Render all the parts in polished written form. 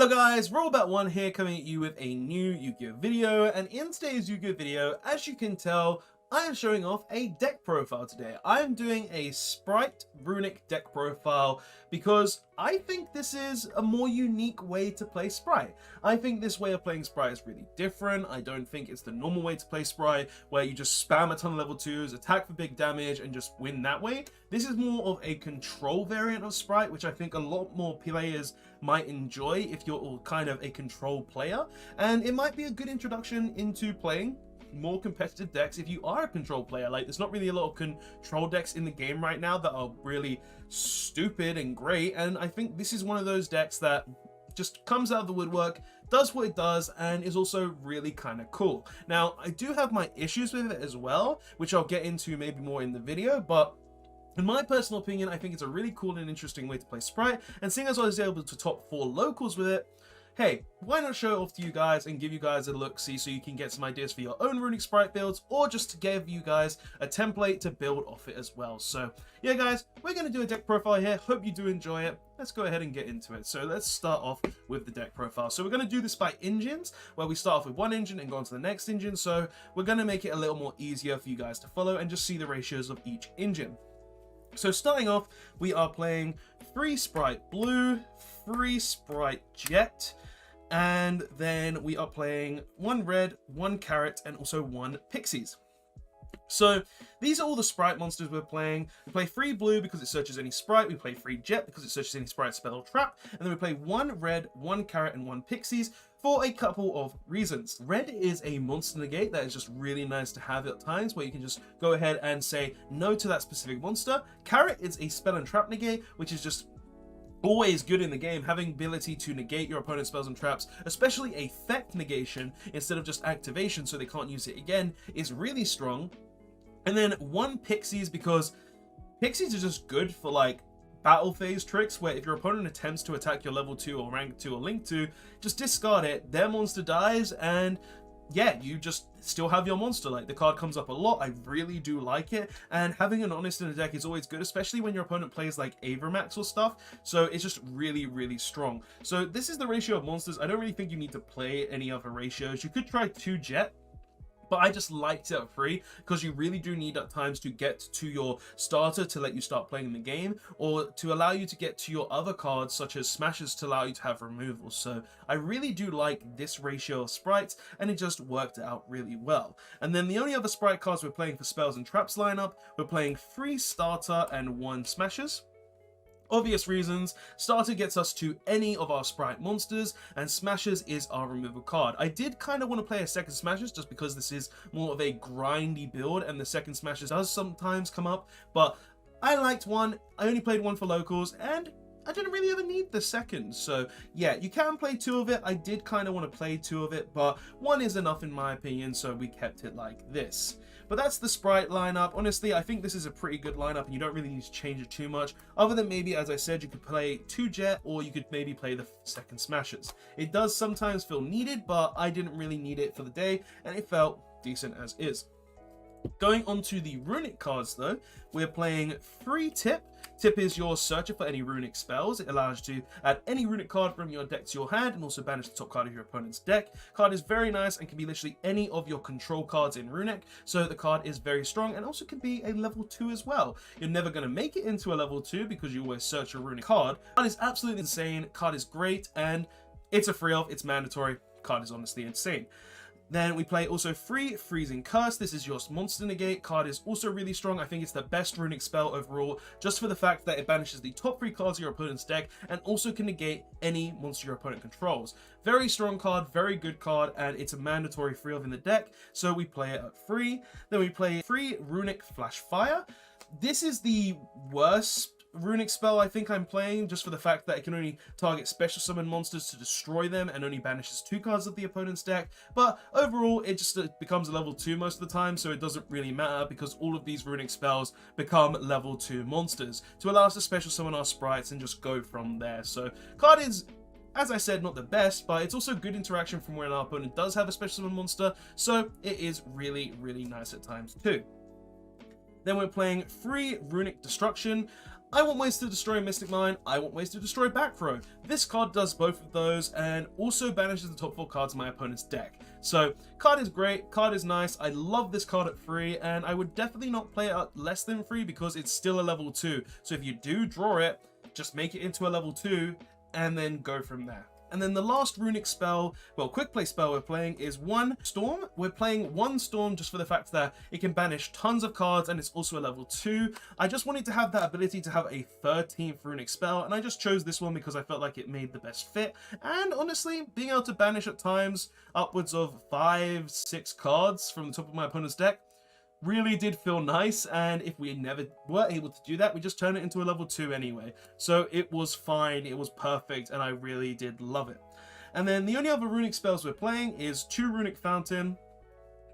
Hello guys, Rollback1 here coming at you with a new Yu-Gi-Oh video, and in today's Yu-Gi-Oh video, as you can tell, I am showing off a deck profile today. I am doing a Spright Runick deck profile because I think this is a more unique way to play Spright. I think this way of playing Spright is really different. I don't think it's the normal way to play Spright, where you just spam a ton of level 2s, attack for big damage, and just win that way. This is more of a control variant of Spright, which I think a lot more players might enjoy if you're kind of a control player, and it might be a good introduction into playing more competitive decks if you are a control player. Like, there's not really a lot of control decks in the game right now that are really stupid and great, and I think this is one of those decks that just comes out of the woodwork, does what it does, and is also really kind of cool. Now, I do have my issues with it as well, which I'll get into maybe more in the video, but in my personal opinion, I think it's a really cool and interesting way to play Spright, and seeing as I was able to top 4 locals with it, hey, why not show it off to you guys and give you guys a look-see so you can get some ideas for your own Runick Spright builds, or just to give you guys a template to build off it as well. So yeah guys, we're going to do a deck profile here. Hope you do enjoy it. Let's go ahead and get into it. So let's start off with the deck profile. So we're going to do this by engines, where we start off with one engine and go on to the next engine. So we're going to make it a little more easier for you guys to follow and just see the ratios of each engine. So starting off, we are playing 3 Spright Blue, 3 Spright Jet, and then we are playing 1 Red, 1 Carrot, and also 1 Pixies. So these are all the Spright monsters we're playing. We play 3 Blue because it searches any Spright, we play 3 Jet because it searches any Spright, spell, or trap, and then we play 1 Red, 1 Carrot, and 1 Pixies for a couple of reasons. Red is a monster negate that is just really nice to have at times, where you can just go ahead and say no to that specific monster. Carrot is a spell and trap negate, which is just always good in the game. Having ability to negate your opponent's spells and traps, especially effect negation instead of just activation so they can't use it again, is really strong. And then 1 Pixies, because Pixies are just good for like battle phase tricks, where if your opponent attempts to attack your level 2 or rank 2 or link 2, just discard it, their monster dies, and yeah, you just still have your monster. Like, the card comes up a lot. I really do like it, and having an Honest in a deck is always good, especially when your opponent plays like Avermax or stuff. So it's just really, really strong. So this is the ratio of monsters. I don't really think you need to play any other ratios. You could try 2 Jet, but I just liked it at 3 because you really do need at times to get to your starter to let you start playing the game, or to allow you to get to your other cards such as smashes to allow you to have removals. So I really do like this ratio of sprites, and it just worked out really well. And then the only other Spright cards we're playing for spells and traps lineup, we're playing 3 starter and 1 smashers. Obvious reasons. Starter gets us to any of our Spright monsters, and Smashers is our removal card. I did kind of want to play a second Smashers just because this is more of a grindy build, and the second Smashers does sometimes come up, but I liked 1. I only played 1 for locals, and I didn't really ever need the second. So yeah, you can play 2 of it. I did kind of want to play 2 of it, but 1 is enough in my opinion, so we kept it like this. But that's the Spright lineup. Honestly, I think this is a pretty good lineup, and you don't really need to change it too much, other than maybe, as I said, you could play 2 Jet, or you could maybe play the second Smashers. It does sometimes feel needed, but I didn't really need it for the day, and it felt decent as is. Going on to the Runick cards though, we're playing 3 Tip. Tip is your searcher for any Runick spells. It allows you to add any Runick card from your deck to your hand, and also banish the top card of your opponent's deck. Card is very nice and can be literally any of your control cards in Runick, so the card is very strong, and also can be a level 2 as well. You're never going to make it into a level 2 because you always search a Runick card. Card is absolutely insane, card is great, and it's a free off, it's mandatory. Card is honestly insane. Then we play also 3 Freezing Curse. This is your monster negate. Card is also really strong. I think it's the best Runick spell overall, just for the fact that it banishes the top 3 cards of your opponent's deck, and also can negate any monster your opponent controls. Very strong card, very good card, and it's a mandatory free of in the deck, so we play it at 3. Then we play 3 Runick Flash Fire. This is the worst Runick spell I think I'm playing, just for the fact that it can only target special summon monsters to destroy them, and only banishes 2 cards of the opponent's deck. But overall, it just becomes a level 2 most of the time, so it doesn't really matter, because all of these Runick spells become level 2 monsters to allow us to special summon our sprites and just go from there. So card is, as I said, not the best, but it's also good interaction from when our opponent does have a special summon monster, so it is really, really nice at times too. Then we're playing 3 Runick Destruction. I want ways to destroy Mystic Mine, I want ways to destroy Back Row. This card does both of those and also banishes the top 4 cards in my opponent's deck. So, card is great, card is nice, I love this card at 3, and I would definitely not play it at less than 3 because it's still a level 2. So if you do draw it, just make it into a level 2 and then go from there. And then the last runic spell, well, quick play spell we're playing is one Storm. We're playing one Storm just for the fact that it can banish tons of cards and it's also a level 2. I just wanted to have that ability to have a 13th runic spell, and I just chose this one because I felt like it made the best fit. And honestly, being able to banish at times upwards of 5-6 cards from the top of my opponent's deck really did feel nice, and if we never were able to do that, we just turn it into a level 2 anyway. So it was fine, it was perfect, and I really did love it. And then the only other runic spells we're playing is 2 Runick Fountain.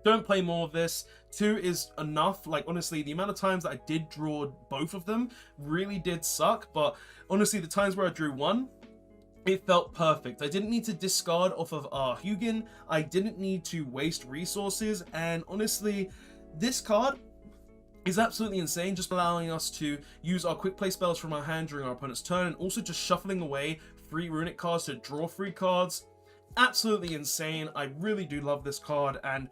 Don't play more of this. 2 is enough. Like, honestly, the amount of times that I did draw both of them really did suck, but honestly, the times where I drew 1, it felt perfect. I didn't need to discard off of our Hugin, I didn't need to waste resources, and honestly, this card is absolutely insane, just allowing us to use our quick play spells from our hand during our opponent's turn, and also just shuffling away 3 runic cards to draw 3 cards. Absolutely insane. I really do love this card, and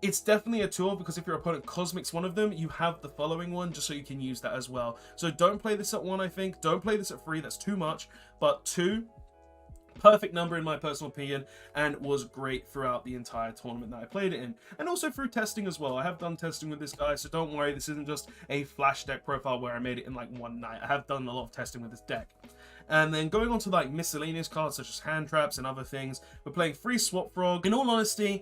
it's definitely a tool because if your opponent cosmics one of them, you have the following one just so you can use that as well. So don't play this at 1, I think. Don't play this at 3, that's too much. But 2, perfect number in my personal opinion, and was great throughout the entire tournament that I played it in, and also through testing as well. I have done testing with this guy, so don't worry, this isn't just a flash deck profile where I made it in like one night. I have done a lot of testing with this deck. And then going on to like miscellaneous cards such as hand traps and other things, we're playing 3 Swap Frog. In all honesty,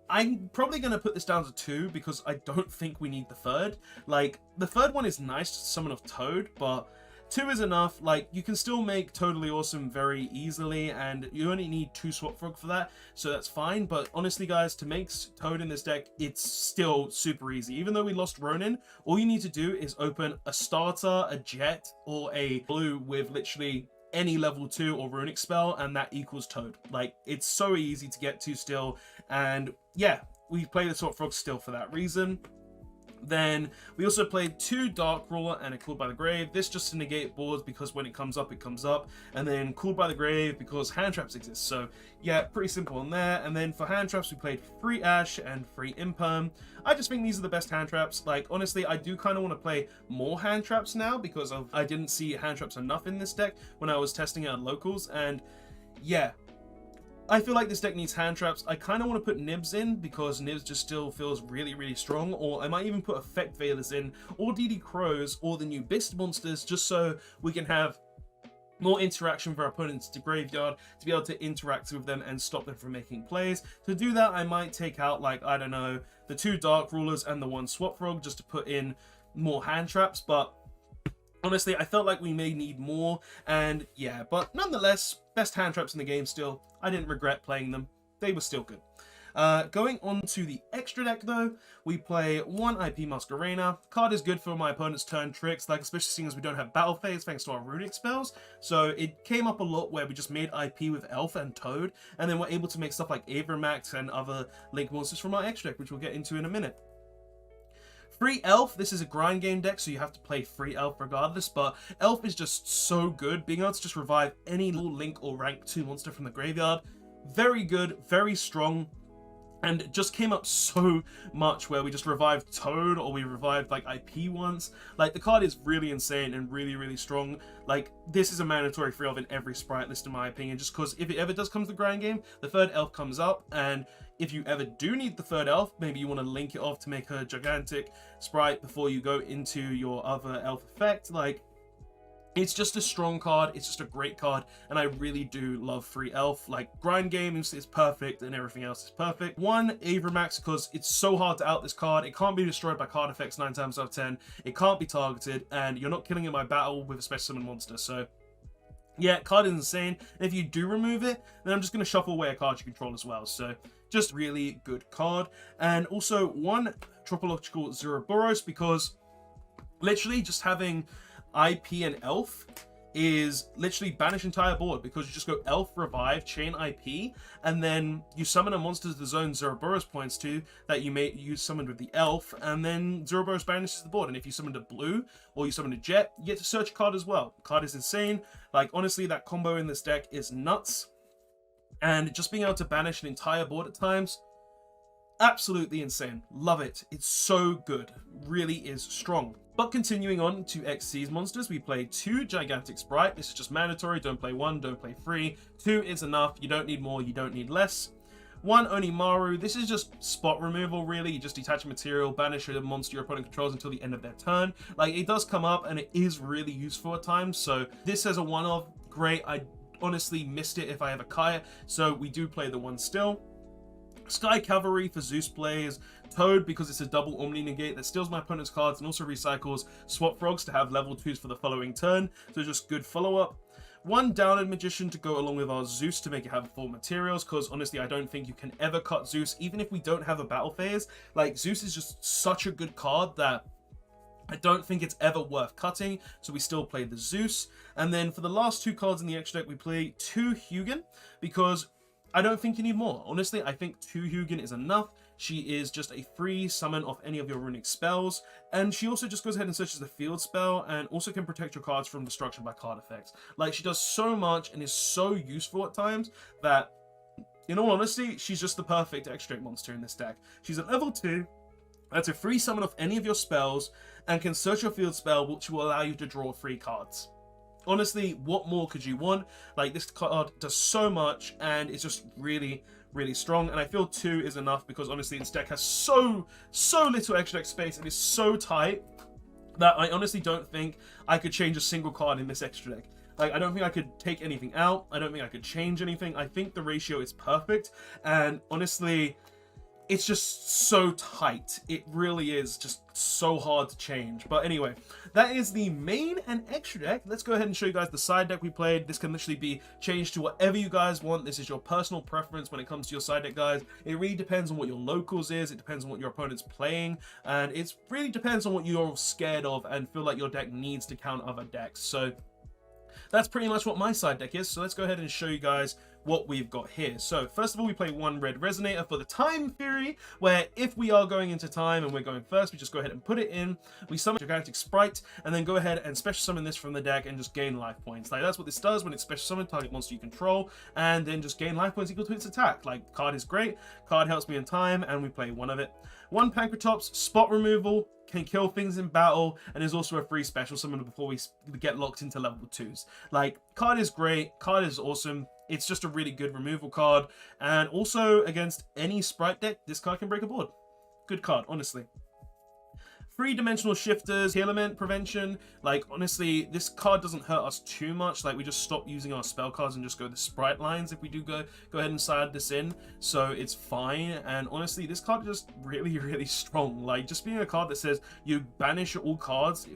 I'm probably going to put this down to 2 because I don't think we need the third. Like, the third one is nice to summon off Toad, but 2 is enough. Like, you can still make Totally Awesome very easily, and you only need 2 Swap Frog for that, so that's fine. But honestly, guys, to make Toad in this deck, it's still super easy. Even though we lost Ronin, all you need to do is open a starter, a jet, or a blue with literally any level 2 or runic spell, and that equals Toad. Like, it's so easy to get to still, and yeah, we play the Swap Frog still for that reason. Then we also played 2 Dark Ruler and a Cooled by the Grave. This just to negate boards because when it comes up, it comes up. And then Cooled by the Grave because hand traps exist. So yeah, pretty simple on there. And then for hand traps, we played 3 Ash and 3 Imperm. I just think these are the best hand traps. Like, honestly, I do kind of want to play more hand traps now because I didn't see hand traps enough in this deck when I was testing it at locals. And yeah, I feel like this deck needs hand traps. I kind of want to put Nibs in because Nibs just still feels really, really strong. Or I might even put Effect Veilers in, or DD Crows, or the new Beast monsters, just so we can have more interaction with our opponents to graveyard, to be able to interact with them and stop them from making plays. To do that, I might take out, like, I don't know, the 2 Dark Rulers and the 1 Swap Frog just to put in more hand traps, but honestly, I felt like we may need more, and yeah, but nonetheless, best hand traps in the game still. I didn't regret playing them. They were still good. Going on to the extra deck though, we play 1 IP Masquerena. Card is good for my opponent's turn tricks, like especially seeing as we don't have battle phase thanks to our runic spells. So it came up a lot where we just made IP with Elf and Toad, and then we're able to make stuff like Avramax and other Link monsters from our extra deck, which we'll get into in a minute. Free Elf, this is a grind game deck, so you have to play free Elf regardless, but Elf is just so good. Being able to just revive any little Link or rank 2 monster from the graveyard, very good, very strong, and it just came up so much where we just revived Toad or we revived like IP once. Like, the card is really insane and really, really strong. Like, this is a mandatory free Elf in every Sprite list in my opinion, just because if it ever does come to the grind game, the 3rd Elf comes up, and if you ever do need the 3rd Elf, maybe you want to link it off to make a gigantic Sprite before you go into your other Elf effect, like, it's just a strong card, it's just a great card, and I really do love free Elf. Like, grind games is perfect and everything else is perfect. 1 Avramax because it's so hard to out this card. It can't be destroyed by card effects 9 times out of 10. It can't be targeted, and you're not killing it by battle with a special summon monster. So yeah, card is insane. And if you do remove it, then I'm just going to shuffle away a card you control as well. So just really good card. And also 1 Tropological Zeroboros because literally just having IP and Elf is literally banish entire board, because you just go Elf, Revive, Chain IP, and then you summon a monster to the zone Zoroboros points to that you summoned with the Elf, and then Zoroboros banishes the board. And if you summoned a blue or you summoned a Jet, you get to search a card as well. The card is insane. Like, honestly, that combo in this deck is nuts. And just being able to banish an entire board at times, absolutely insane. Love it. It's so good. Really is strong. But continuing on to XC's monsters, we play 2 Gigantic Spright. This is just mandatory. Don't play 1, don't play 3. 2 is enough. You don't need more, you don't need less. 1 Onimaru. This is just spot removal, really. You just detach a material, banish a monster your opponent controls until the end of their turn. Like, it does come up and it is really useful at times. So this as a one-off, great. I honestly missed it if I ever Kaya, so we do play the 1 still. Sky Cavalry for Zeus plays, Toad because it's a double Omni Negate that steals my opponent's cards and also recycles Swap Frogs to have level 2s for the following turn, so just good follow-up. 1 Downed Magician to go along with our Zeus to make it have 4 materials, because honestly I don't think you can ever cut Zeus, even if we don't have a battle phase. Like, Zeus is just such a good card that I don't think it's ever worth cutting, so we still play the Zeus. And then for the last 2 cards in the extra deck, we play 2 Hugin, because I don't think you need more. Honestly, I think 2 Hugin is enough. She is just a free summon of any of your runic spells, and she also just goes ahead and searches the field spell, and also can protect your cards from destruction by card effects. Like, she does so much and is so useful at times that, in all honesty, she's just the perfect extract monster in this deck. She's at level 2, that's a free summon of any of your spells, and can search your field spell, which will allow you to draw 3 cards. Honestly, what more could you want? Like, this card does so much, and it's just really, really strong. And I feel 2 is enough, because honestly, this deck has so little extra deck space, and is so tight that I honestly don't think I could change a single card in this extra deck. Like, I don't think I could take anything out. I don't think I could change anything. I think the ratio is perfect, and honestly, it's just so tight. It really is just so hard to change. But anyway, that is the main and extra deck. Let's go ahead and show you guys the side deck we played. This can literally be changed to whatever you guys want. This is your personal preference when it comes to your side deck, guys. It really depends on what your locals is. It depends on what your opponent's playing. And it really depends on what you're scared of and feel like your deck needs to counter other decks. So that's pretty much what my side deck is. So let's go ahead and show you guys what we've got here. So first of all, we play 1 Red Resonator for the Time Fury, where if we are going into time and we're going first, we just go ahead and put it in. We summon Gigantic Spright, and then go ahead and special summon this from the deck and just gain life points. Like, that's what this does when it's special summoned, target monster you control, and then just gain life points equal to its attack. Like, card is great, card helps me in time, and we play 1 of it. 1 Pancratops, spot removal, can kill things in battle, and is also a free special summon before we get locked into level 2s. Like, card is great, card is awesome. It's just a really good removal card, and also against any Sprite deck, this card can break a board. Good card, honestly. 3-dimensional shifters, heal element prevention. Like, honestly, this card doesn't hurt us too much. Like, we just stop using our spell cards and just go the Sprite lines if we do go ahead and slide this in. So it's fine. And honestly, this card is just really, really strong. Like, just being a card that says you banish all cards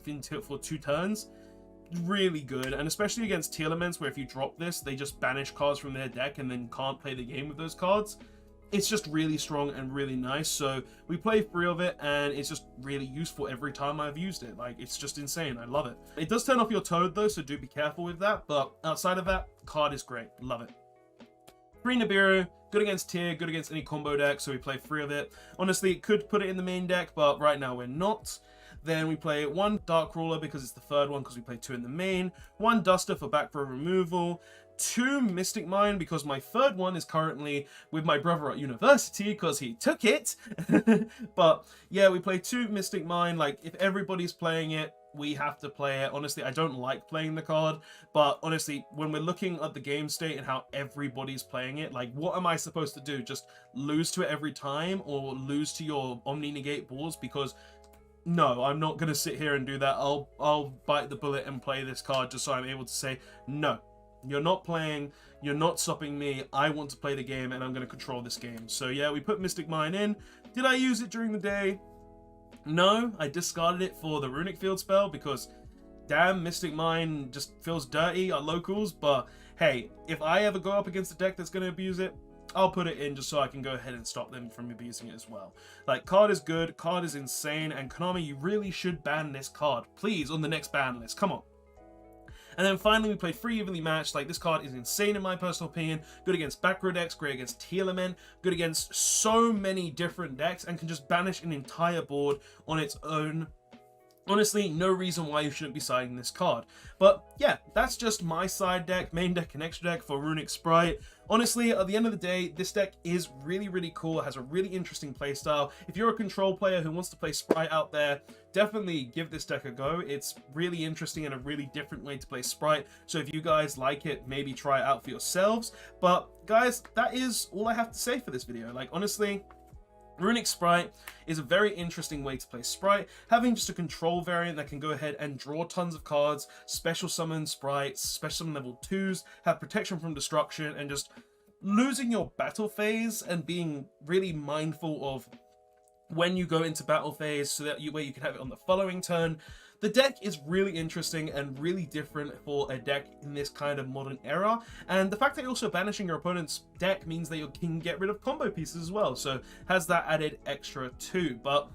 for 2 turns, really good. And especially against Telements, where if you drop this, they just banish cards from their deck and then can't play the game with those cards. It's just really strong and really nice. So we play 3 of it, and it's just really useful every time I've used it. Like, it's just insane. I love it. It does turn off your Toad though, so do be careful with that. But outside of that, card is great. Love it. 3 Nibiru, good against tier, good against any combo deck, so we play 3 of it. Honestly, could put it in the main deck, but right now we're not. Then we play 1 Dark Ruler because it's the 3rd one, because we play 2 in the main. 1 Duster for back row removal. 2 Mystic Mine because my 3rd one is currently with my brother at university because he took it. But yeah, we play 2 Mystic Mine. Like, if everybody's playing it, we have to play it. Honestly, I don't like playing the card, but honestly, when we're looking at the game state and how everybody's playing it, like, what am I supposed to do? Just lose to it every time, or lose to your Omni Negate balls? Because no, I'm not going to sit here and do that. I'll bite the bullet and play this card just so I'm able to say, no, you're not playing, you're not stopping me. I want to play the game, and I'm going to control this game. So yeah, we put Mystic Mine in. Did I use it during the day? No, I discarded it for the Runic Field spell because, damn, Mystic Mine just feels dirty at locals. But hey, if I ever go up against a deck that's going to abuse it, I'll put it in just so I can go ahead and stop them from abusing it as well. Like, card is good, card is insane, and Konami, you really should ban this card. Please, on the next ban list, come on. And then finally, we played 3 evenly matched. Like, this card is insane in my personal opinion. Good against back row decks, great against Tearlamen, good against so many different decks, and can just banish an entire board on its own. Honestly, no reason why you shouldn't be siding this card. But yeah, that's just my side deck, main deck, and extra deck for Runick Spright. Honestly, at the end of the day, this deck is really, really cool. It has a really interesting playstyle. If you're a control player who wants to play Spright out there, definitely give this deck a go. It's really interesting and a really different way to play Spright. So if you guys like it, maybe try it out for yourselves. But guys, that is all I have to say for this video. Like, honestly, Runick Spright is a very interesting way to play Spright. Having just a control variant that can go ahead and draw tons of cards, special summon Sprites, special summon level 2s, have protection from destruction, and just losing your battle phase and being really mindful of when you go into battle phase so that where you can have it on the following turn. The deck is really interesting and really different for a deck in this kind of modern era, and the fact that you're also banishing your opponent's deck means that you can get rid of combo pieces as well, so has that added extra too. But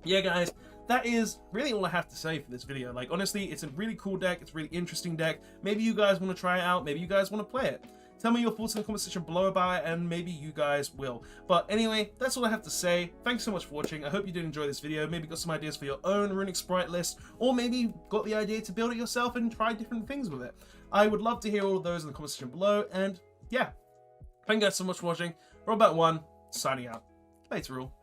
yeah guys, that is really all I have to say for this video. Like, honestly, it's a really cool deck, it's a really interesting deck. Maybe you guys want to try it out, maybe you guys want to play it. Tell me your thoughts in the comment section below about it, and maybe you guys will. But anyway, that's all I have to say. Thanks so much for watching. I hope you did enjoy this video. Maybe got some ideas for your own Runick Spright list, or maybe got the idea to build it yourself and try different things with it. I would love to hear all of those in the comment section below, and yeah. Thank you guys so much for watching. Robot1, signing out. Later all.